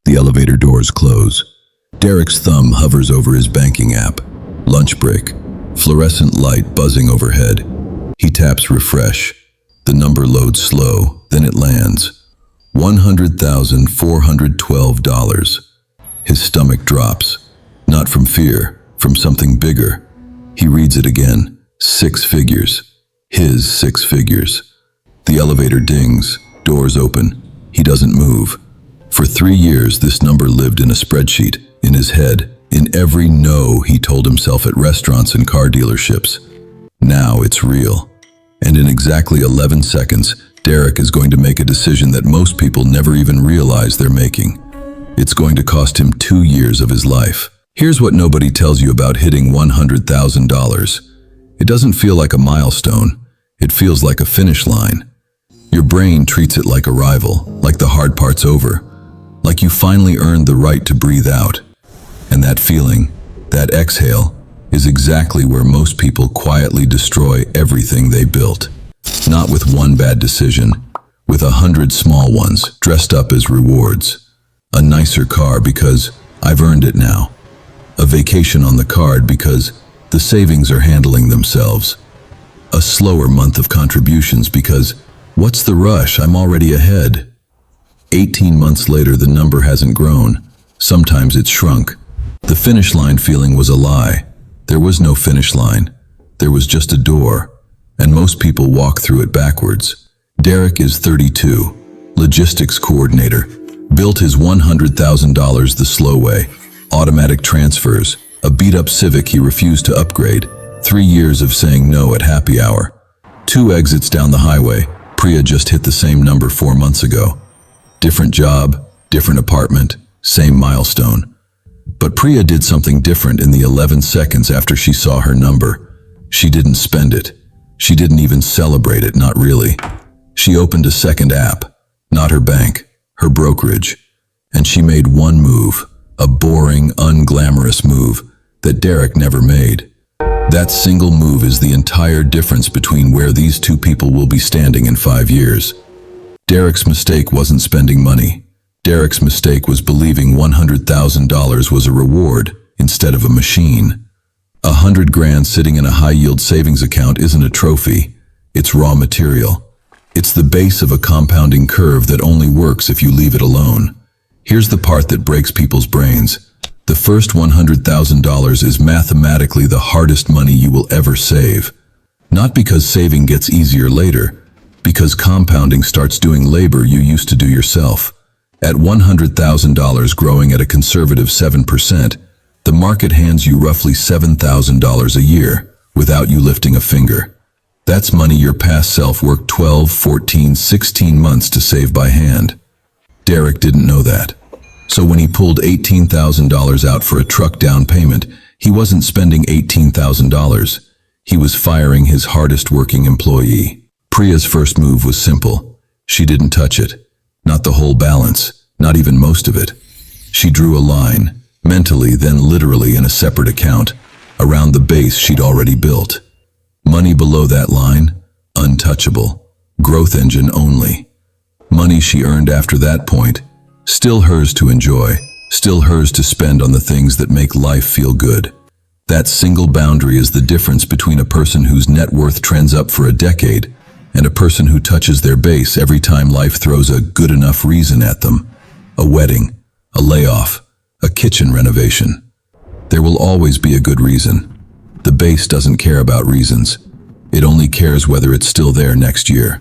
The elevator doors close. Derek's thumb hovers over his banking app. Lunch break. Fluorescent light buzzing overhead. He taps refresh. The number loads slow, then it lands. $100,412. His stomach drops. Not from fear, from something bigger. He reads it again. 6 figures. His 6 figures. The elevator dings. Doors open. He doesn't move. For 3 years, this number lived in a spreadsheet, in his head, in every no he told himself at restaurants and car dealerships. Now it's real. And in exactly 11 seconds, Derek is going to make a decision that most people never even realize they're making. It's going to cost him 2 years of his life. Here's what nobody tells you about hitting $100,000. It doesn't feel like a milestone. It feels like a finish line. Your brain treats it like a rival, like the hard part's over, like you finally earned the right to breathe out. And that feeling, that exhale, is exactly where most people quietly destroy everything they built. Not with one bad decision, with 100 small ones dressed up as rewards. A nicer car because I've earned it now. A vacation on the card because the savings are handling themselves. A slower month of contributions because what's the rush? I'm already ahead. 18 months later, the number hasn't grown. Sometimes it's shrunk. The finish line feeling was a lie. There was no finish line. There was just a door, and most people walk through it backwards. Derek is 32, logistics coordinator, built his $100,000 the slow way, automatic transfers, a beat-up Civic he refused to upgrade, 3 years of saying no at happy hour. 2 exits down the highway, Priya just hit the same number 4 months ago. Different job, different apartment, same milestone. But Priya did something different in the 11 seconds after she saw her number. She didn't spend it. She didn't even celebrate it, not really. She opened a second app, not her bank, her brokerage. And she made one move, a boring, unglamorous move that Derek never made. That single move is the entire difference between where these two people will be standing in 5 years. Derek's mistake wasn't spending money. Derek's mistake was believing $100,000 was a reward instead of a machine. $100 grand sitting in a high-yield savings account isn't a trophy. It's raw material. It's the base of a compounding curve that only works if you leave it alone. Here's the part that breaks people's brains. The first $100,000 is mathematically the hardest money you will ever save. Not because saving gets easier later, because compounding starts doing labor you used to do yourself. At $100,000 growing at a conservative 7%, the market hands you roughly $7,000 a year without you lifting a finger. That's money your past self worked 12, 14, 16 months to save by hand. Derek didn't know that. So when he pulled $18,000 out for a truck down payment, he wasn't spending $18,000. He was firing his hardest working employee. Priya's first move was simple. She didn't touch it. Not the whole balance, not even most of it. She drew a line, mentally then literally in a separate account, around the base she'd already built. Money below that line, untouchable, growth engine only. Money she earned after that point, still hers to enjoy, still hers to spend on the things that make life feel good. That single boundary is the difference between a person whose net worth trends up for a decade and a person who touches their base every time life throws a good enough reason at them. A wedding, a layoff, a kitchen renovation. There will always be a good reason. The base doesn't care about reasons. It only cares whether it's still there next year.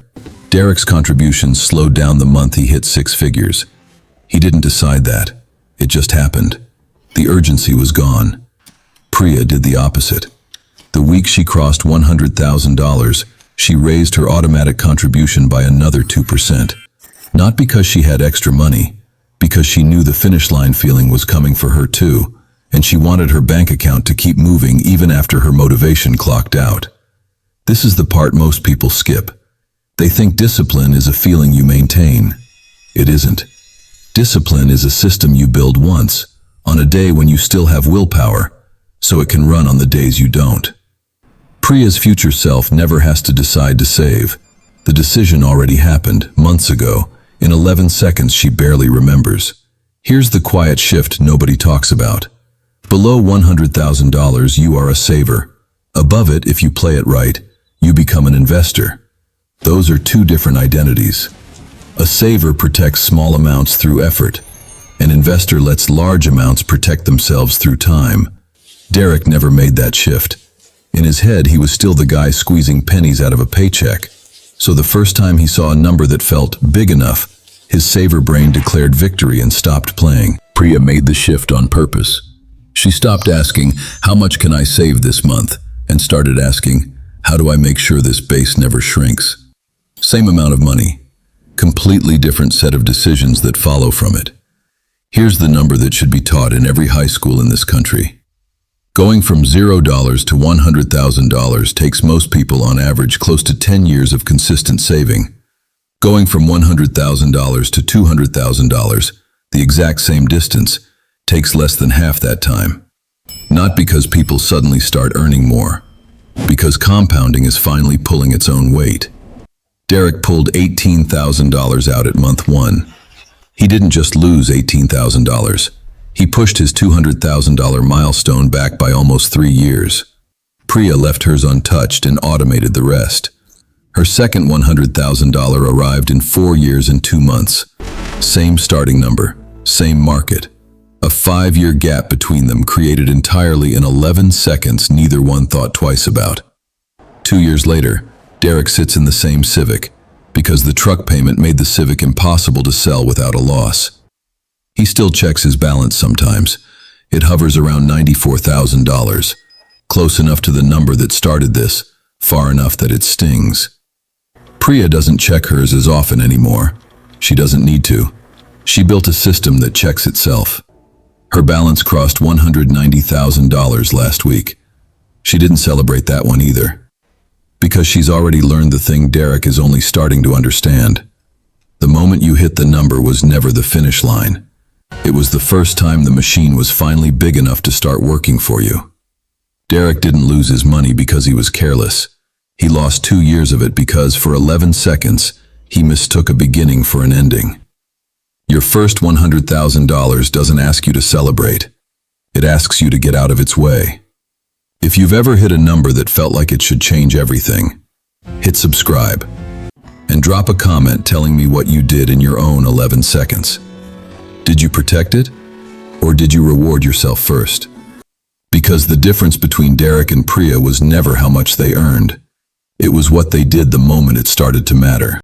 Derek's contributions slowed down the month he hit 6 figures. He didn't decide that. It just happened. The urgency was gone. Priya did the opposite. The week she crossed $100,000, she raised her automatic contribution by another 2%. Not because she had extra money, because she knew the finish line feeling was coming for her too, and she wanted her bank account to keep moving even after her motivation clocked out. This is the part most people skip. They think discipline is a feeling you maintain. It isn't. Discipline is a system you build once, on a day when you still have willpower, so it can run on the days you don't. Priya's future self never has to decide to save. The decision already happened, months ago. In 11 seconds she barely remembers. Here's the quiet shift nobody talks about. Below $100,000, you are a saver. Above it, if you play it right, you become an investor. Those are two different identities. A saver protects small amounts through effort. An investor lets large amounts protect themselves through time. Derek never made that shift. In his head, he was still the guy squeezing pennies out of a paycheck. So the first time he saw a number that felt big enough, his saver brain declared victory and stopped playing. Priya made the shift on purpose. She stopped asking, "How much can I save this month?" and started asking, "How do I make sure this base never shrinks?" Same amount of money, completely different set of decisions that follow from it. Here's the number that should be taught in every high school in this country. Going from $0 to $100,000 takes most people on average close to 10 years of consistent saving. Going from $100,000 to $200,000, the exact same distance, takes less than half that time. Not because people suddenly start earning more, because compounding is finally pulling its own weight. Derek pulled $18,000 out at month 1. He didn't just lose $18,000. He pushed his $200,000 milestone back by almost 3 years. Priya left hers untouched and automated the rest. Her second $100,000 arrived in 4 years and 2 months. Same starting number, same market. A 5-year gap between them created entirely in 11 seconds neither one thought twice about. 2 years later, Derek sits in the same Civic, because the truck payment made the Civic impossible to sell without a loss. He still checks his balance sometimes. It hovers around $94,000, close enough to the number that started this, far enough that it stings. Priya doesn't check hers as often anymore. She doesn't need to. She built a system that checks itself. Her balance crossed $190,000 last week. She didn't celebrate that one either, because she's already learned the thing Derek is only starting to understand. The moment you hit the number was never the finish line. It was the first time the machine was finally big enough to start working for you. Derek didn't lose his money because he was careless. He lost 2 years of it because for 11 seconds, he mistook a beginning for an ending. Your first $100,000 doesn't ask you to celebrate. It asks you to get out of its way. If you've ever hit a number that felt like it should change everything, hit subscribe and drop a comment telling me what you did in your own 11 seconds. Did you protect it, or did you reward yourself first? Because the difference between Derek and Priya was never how much they earned. It was what they did the moment it started to matter.